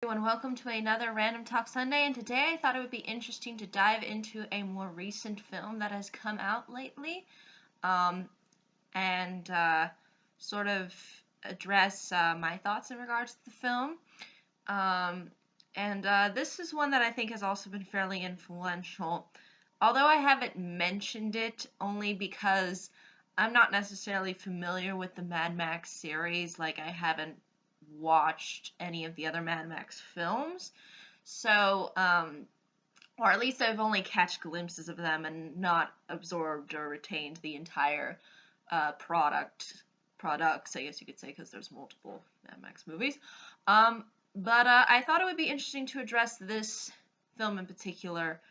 And welcome to another Random Talk Sunday. And today I thought it would be interesting to dive into a more recent film that has come out lately, um, and sort of address my thoughts in regards to the film. Um, and this is one that I think has also been fairly influential, although I haven't mentioned it only because I'm not necessarily familiar with the Mad Max series. Like, I haven't watched any of the other Mad Max films. So, or at least I've only catch glimpses of them and not absorbed or retained the entire products, I guess you could say, because there's multiple Mad Max movies. But I thought it would be interesting to address this film in particular,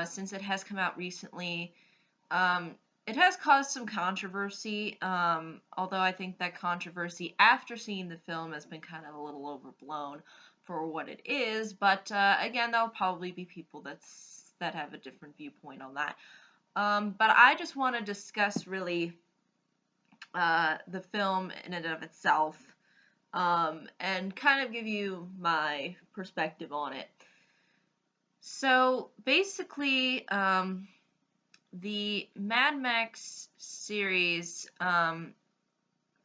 since it has come out recently. It has caused some controversy, although I think that controversy after seeing the film has been kind of a little overblown for what it is. But again, there'll probably be people that have a different viewpoint on that. But I just want to discuss really the film in and of itself, and kind of give you my perspective on it. So basically, the Mad Max series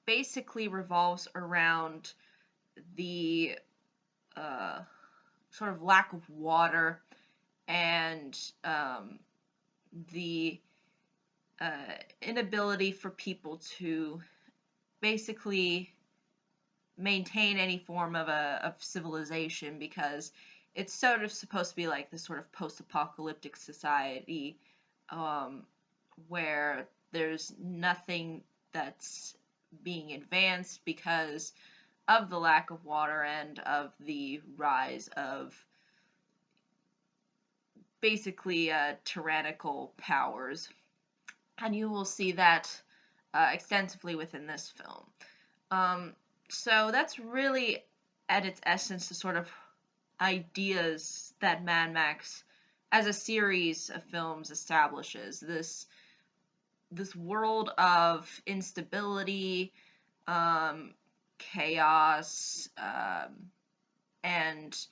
basically revolves around the sort of lack of water and the inability for people to basically maintain any form of civilization, because it's sort of supposed to be like this sort of post-apocalyptic society, where there's nothing that's being advanced because of the lack of water and of the rise of basically tyrannical powers. And you will see that extensively within this film. So that's really, at its essence, the sort of ideas that Mad Max, as a series of films, establishes. This world of instability, chaos, and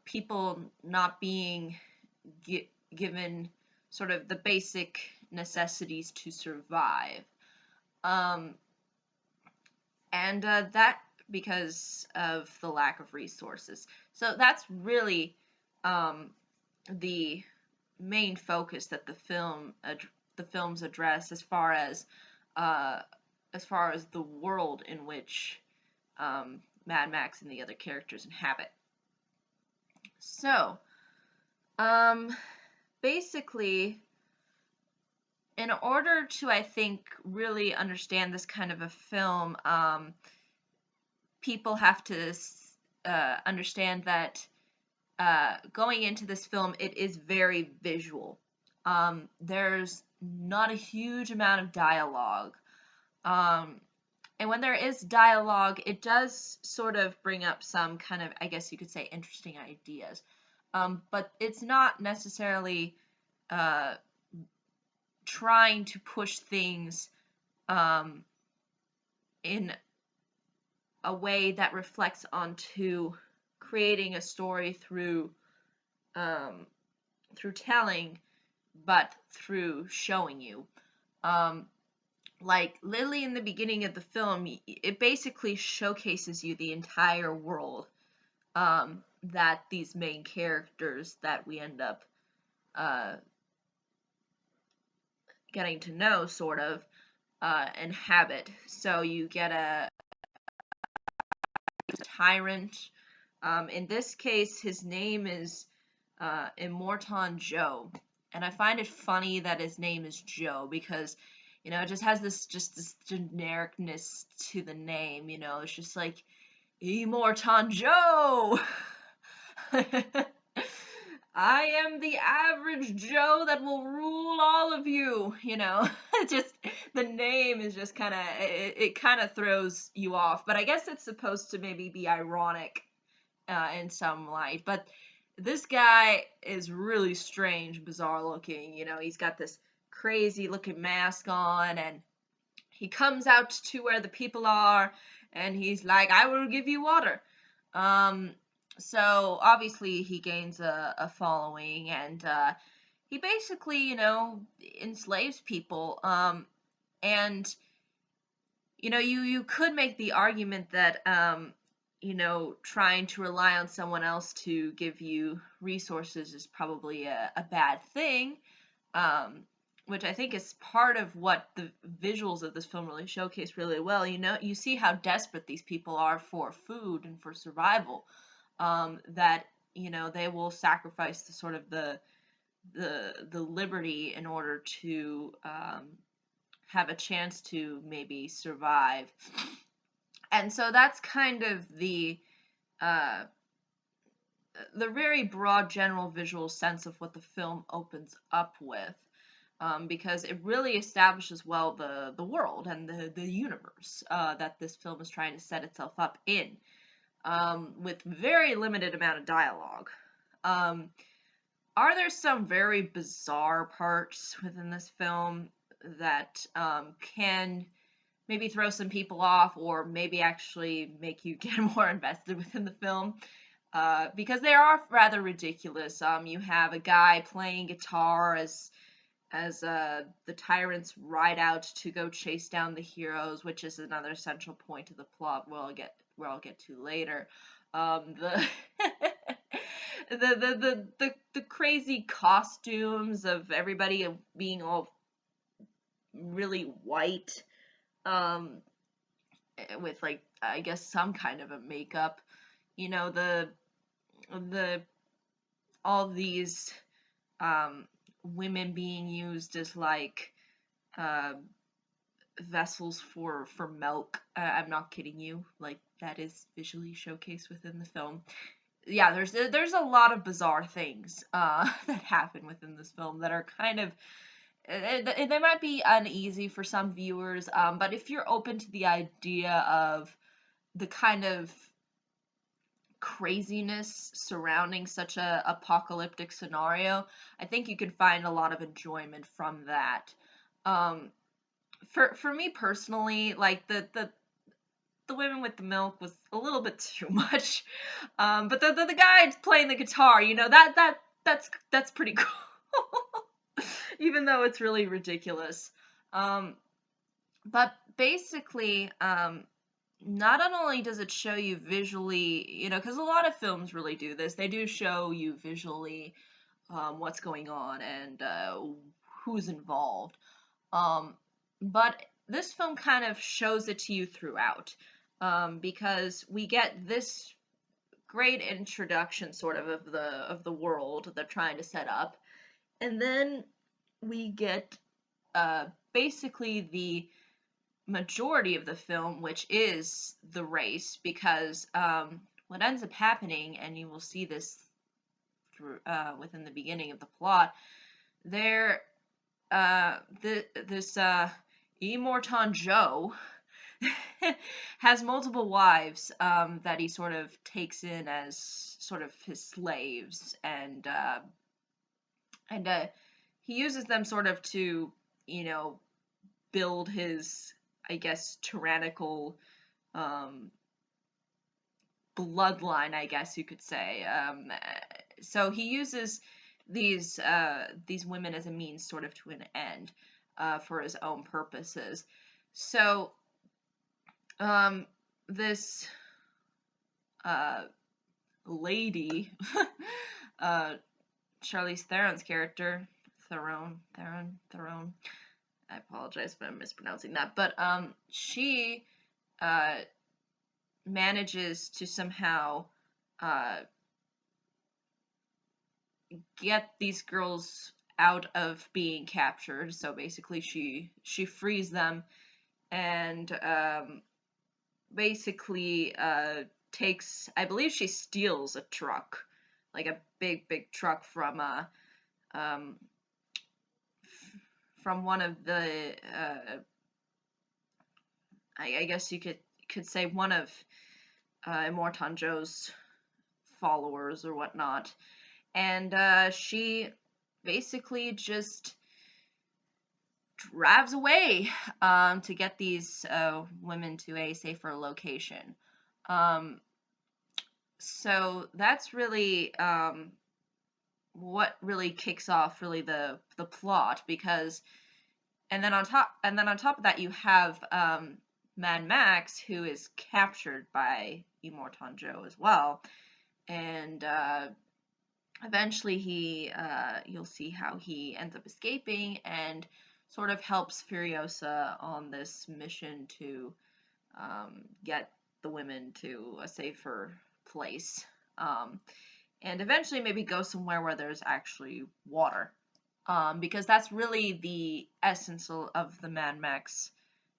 people not being given sort of the basic necessities to survive. And that because of the lack of resources. So that's really the main focus that the films address, as far as the world in which Mad Max and the other characters inhabit. So, basically, in order to, I think, really understand this kind of a film, people have to understand that going into this film, it is very visual. There's not a huge amount of dialogue. And when there is dialogue, it does sort of bring up some kind of, I guess you could say, interesting ideas. But it's not necessarily trying to push things in a way that reflects onto creating a story through telling, but through showing you. Like literally in the beginning of the film, it basically showcases you the entire world that these main characters that we end up getting to know, sort of, inhabit. So you get a tyrant. In this case, his name is Immortan Joe, and I find it funny that his name is Joe, because it just has this genericness to the name. It's just like Immortan Joe. I am the average Joe that will rule all of you. Just the name is just kind of, it kind of throws you off. But I guess it's supposed to maybe be ironic in some light. But this guy is really strange, bizarre looking. He's got this crazy looking mask on, and he comes out to where the people are, and he's like, I will give you water. So obviously he gains a following, and he basically, enslaves people. And you could make the argument that trying to rely on someone else to give you resources is probably a bad thing, which I think is part of what the visuals of this film really showcase really well. You see how desperate these people are for food and for survival, that they will sacrifice the sort of the liberty in order to have a chance to maybe survive. And so that's kind of uh, the very broad general visual sense of what the film opens up with, because it really establishes well the world and the universe that this film is trying to set itself up in, with very limited amount of dialogue. Um, are there some very bizarre parts within this film that can maybe throw some people off, or maybe actually make you get more invested within the film? Because they are rather ridiculous. You have a guy playing guitar as the tyrants ride out to go chase down the heroes, which is another central point of the plot. I'll get to later. The the crazy costumes of everybody being all really white, um, with, like, I guess some kind of a makeup. The all these women being used as, like, uh, vessels for milk. I'm not kidding you. Like, that is visually showcased within the film. Yeah, there's a lot of bizarre things that happen within this film that are kind of, they might be uneasy for some viewers, but if you're open to the idea of the kind of craziness surrounding such a apocalyptic scenario, I think you can find a lot of enjoyment from that. Um, for me personally, like, the women with the milk was a little bit too much. But the guy playing the guitar, that's pretty cool. Even though it's really ridiculous. Um, but basically, not only does it show you visually, because a lot of films really do this, they do show you visually what's going on and who's involved. Um, but this film kind of shows it to you throughout, because we get this great introduction, sort of the world they're trying to set up, and then we get basically the majority of the film, which is the race, because what ends up happening, and you will see this through within the beginning of the plot, there this Immortan Joe has multiple wives that he sort of takes in as sort of his slaves, and he uses them sort of to, you know, build his, I guess, tyrannical um, bloodline, I guess you could say. So he uses these women as a means, sort of, to an end, for his own purposes. So um, this uh, lady, uh, Charlize Theron's character, Theron. I apologize if I'm mispronouncing that, but she uh, manages to somehow uh, get these girls out of being captured. So basically, she frees them, and basically takes. I believe she steals a truck, like a big truck um, from one of the I guess you could say one of Immortan Joe's followers or whatnot, and she basically just drives away to get these women to a safer location. Um, So that's really what really kicks off really the plot, because and then on top of that you have Mad Max, who is captured by Immortan Joe as well, and eventually you'll see how he ends up escaping and sort of helps Furiosa on this mission to get the women to a safer place, um, and eventually maybe go somewhere where there's actually water, because that's really the essence of the Mad Max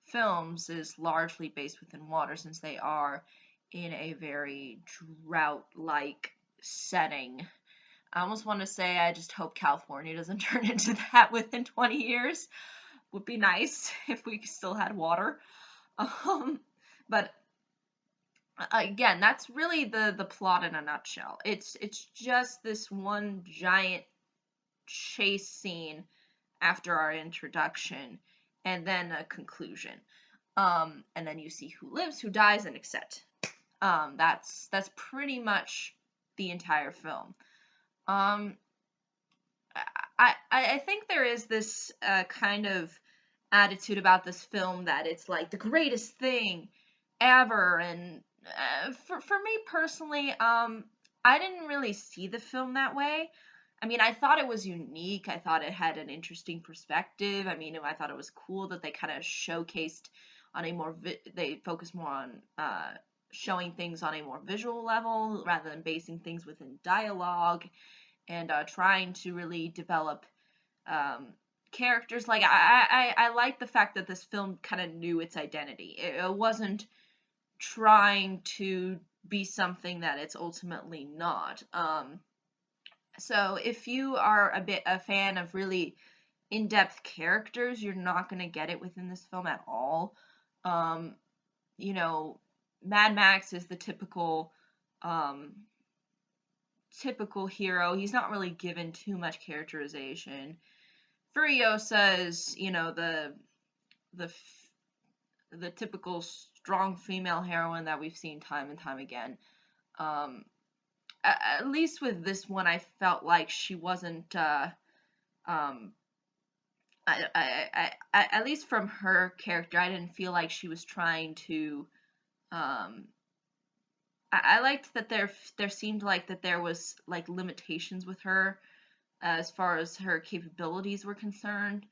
films, is largely based within water, since they are in a very drought-like setting. I almost want to say I just hope California doesn't turn into that within 20 years. Would be nice if we still had water. Um, but again, that's really the plot in a nutshell. It's just this one giant chase scene after our introduction, and then a conclusion. And then you see who lives, who dies, and etc. That's pretty much the entire film. Um, I think there is this kind of attitude about this film that it's like the greatest thing ever, and for me personally, I didn't really see the film that way. I mean, I thought it was unique. I thought it had an interesting perspective. I mean, I thought it was cool that they kind of showcased on a more they focused more on showing things on a more visual level rather than basing things within dialogue, and trying to really develop um, characters. Like I like the fact that this film kind of knew its identity. It wasn't trying to be something that it's ultimately not. So if you are a fan of really in-depth characters, you're not going to get it within this film at all. Um, you know, Mad Max is the um, typical hero. He's not really given too much characterization. Furiosa is, the the typical strong female heroine that we've seen time and time again. Um, at least with this one, I felt like she wasn't. Um, at least from her character, I didn't feel like she was trying to. Um, I liked that there seemed like that there was like limitations with her as far as her capabilities were concerned.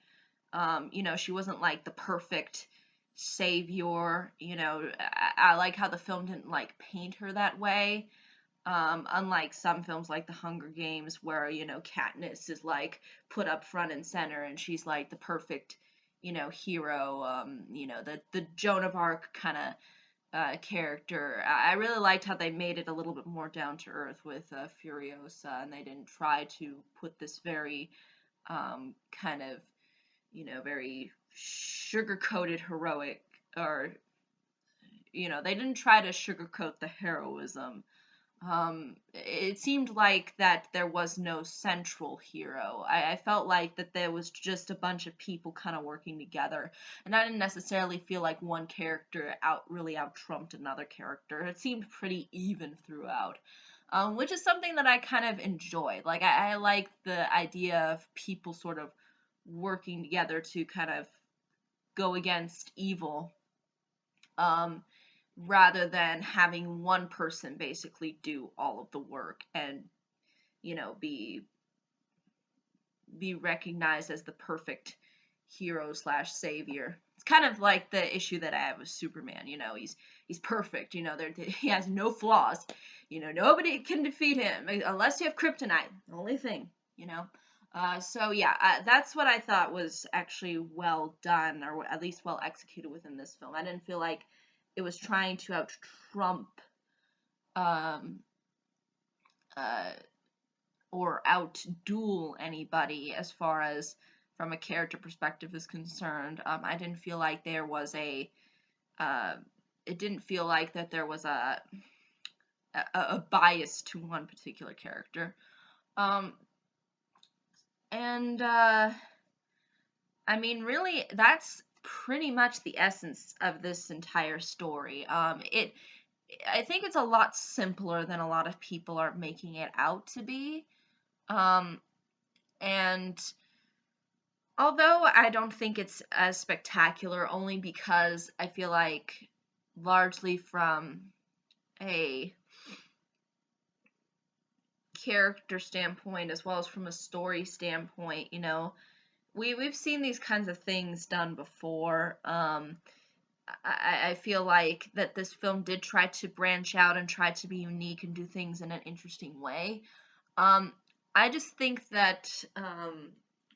She wasn't like the perfect savior. I like how the film didn't like paint her that way. Unlike some films like The Hunger Games, where, Katniss is like put up front and center and she's like the perfect, hero, the Joan of Arc kind of character. I really liked how they made it a little bit more down to earth with Furiosa, and they didn't try to put this very kind of, very sugar coated heroic, or, they didn't try to sugarcoat the heroism. It seemed like that there was no central hero. I felt like that there was just a bunch of people kind of working together, and I didn't necessarily feel like one character really out trumped another character. It seemed pretty even throughout, which is something that I kind of enjoyed. Like I like the idea of people sort of working together to kind of go against evil. Um, Rather than having one person basically do all of the work and be recognized as the perfect hero slash savior. It's kind of like the issue that I have with Superman. He's perfect. He has no flaws. Nobody can defeat him unless you have kryptonite. The only thing. So yeah, that's what I thought was actually well done, or at least well executed within this film. I didn't feel like it was trying to out trump um, uh, or outduel anybody as far as from a character perspective is concerned. I didn't feel like there was uh, it didn't feel like that there was a bias to one particular character. Um, and I mean, really, that's pretty much the essence of this entire story. I think it's a lot simpler than a lot of people are making it out to be. Um, and although I don't think it's as spectacular, only because I feel like largely from a character standpoint as well as from a story standpoint, we've seen these kinds of things done before. I feel like that this film did try to branch out and try to be unique and do things in an interesting way. Um, I just think that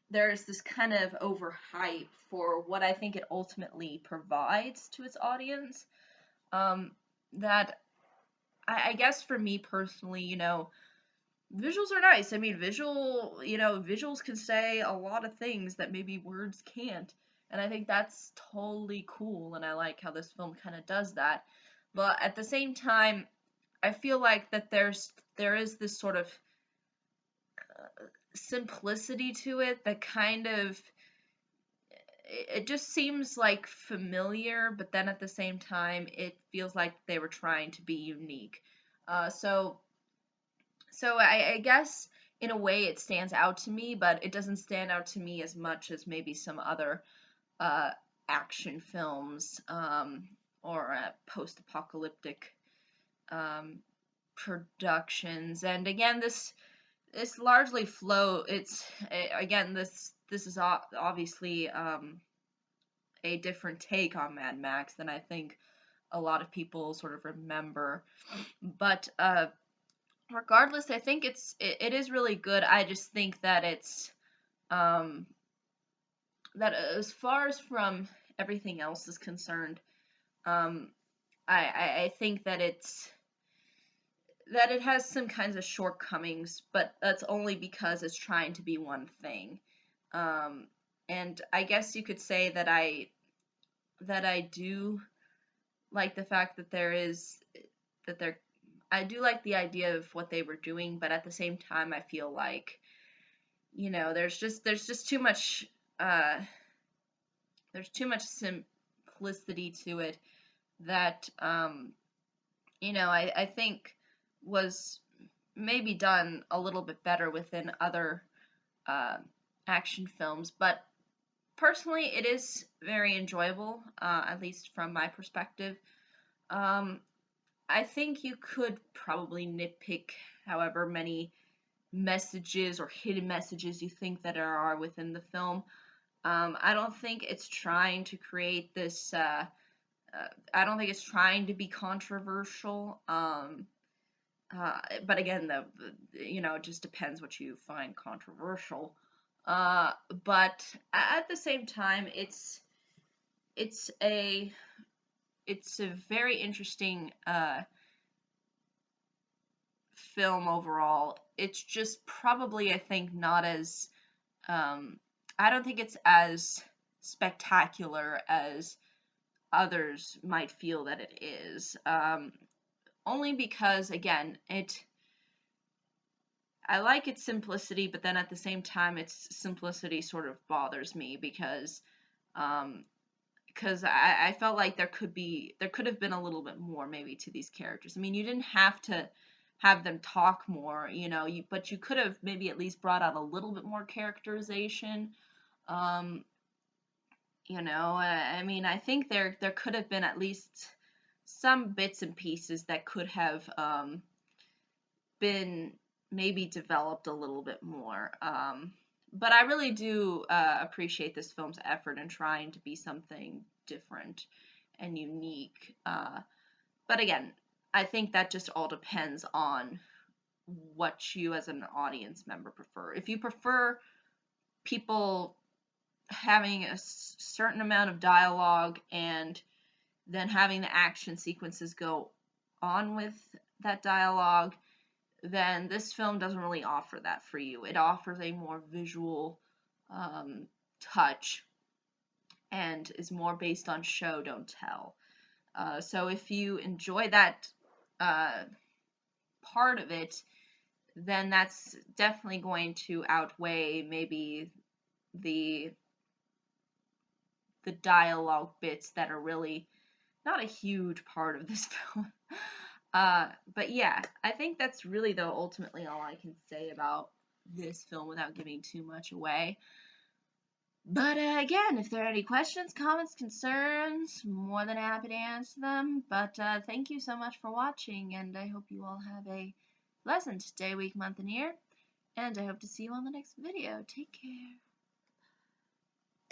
there's this kind of overhype for what I think it ultimately provides to its audience. Um, that I guess for me personally, visuals are nice. I mean, visuals can say a lot of things that maybe words can't. And I think that's totally cool, and I like how this film kind of does that. But at the same time, I feel like that there is this sort of simplicity to it that kind of it just seems like familiar, but then at the same time, it feels like they were trying to be unique. So I guess in a way it stands out to me, but it doesn't stand out to me as much as maybe some other uh, action films or post-apocalyptic um, productions. And again, this largely it's again this is obviously a different take on Mad Max than I think a lot of people sort of remember. But regardless, I think it is really good. I just think that it's um, that as far as from everything else is concerned, um, I think that it has some kinds of shortcomings, but that's only because it's trying to be one thing. Um, and I guess you could say that I do like the fact that that there I do like the idea of what they were doing, but at the same time I feel like there's just too much uh there's too much simplicity to it that I think was maybe done a little bit better within other uh, action films, but personally it is very enjoyable, at least from my perspective. um, I think you could probably nitpick however many messages or hidden messages you think that there are within the film. I don't think it's trying to create this. I don't think it's trying to be controversial. But again, it just depends what you find controversial. Uh, but at the same time, it's a it's a very interesting film overall. It's just probably, I think, not as um, I don't think it's as spectacular as others might feel that it is. Only because, again, I like its simplicity, but then at the same time, its simplicity sort of bothers me um, because I felt like there could have been a little bit more maybe to these characters. I mean, you didn't have to have them talk more, but you could have maybe at least brought out a little bit more characterization. Um, I mean, I think there could have been at least some bits and pieces that could have been maybe developed a little bit more. But I really do appreciate this film's effort in trying to be something different and unique. But again, I think that just all depends on what you as an audience member prefer. If you prefer people having a certain amount of dialogue and then having the action sequences go on with that dialogue, then this film doesn't really offer that for you. It offers a more visual touch and is more based on show, don't tell. So if you enjoy that uh, part of it, then that's definitely going to outweigh maybe the the dialogue bits that are really not a huge part of this film. But yeah, I think that's really, though, ultimately all I can say about this film without giving too much away. But again, if there are any questions, comments, concerns, more than happy to answer them. But thank you so much for watching, and I hope you all have a pleasant day, week, month, and year. And I hope to see you on the next video. Take care.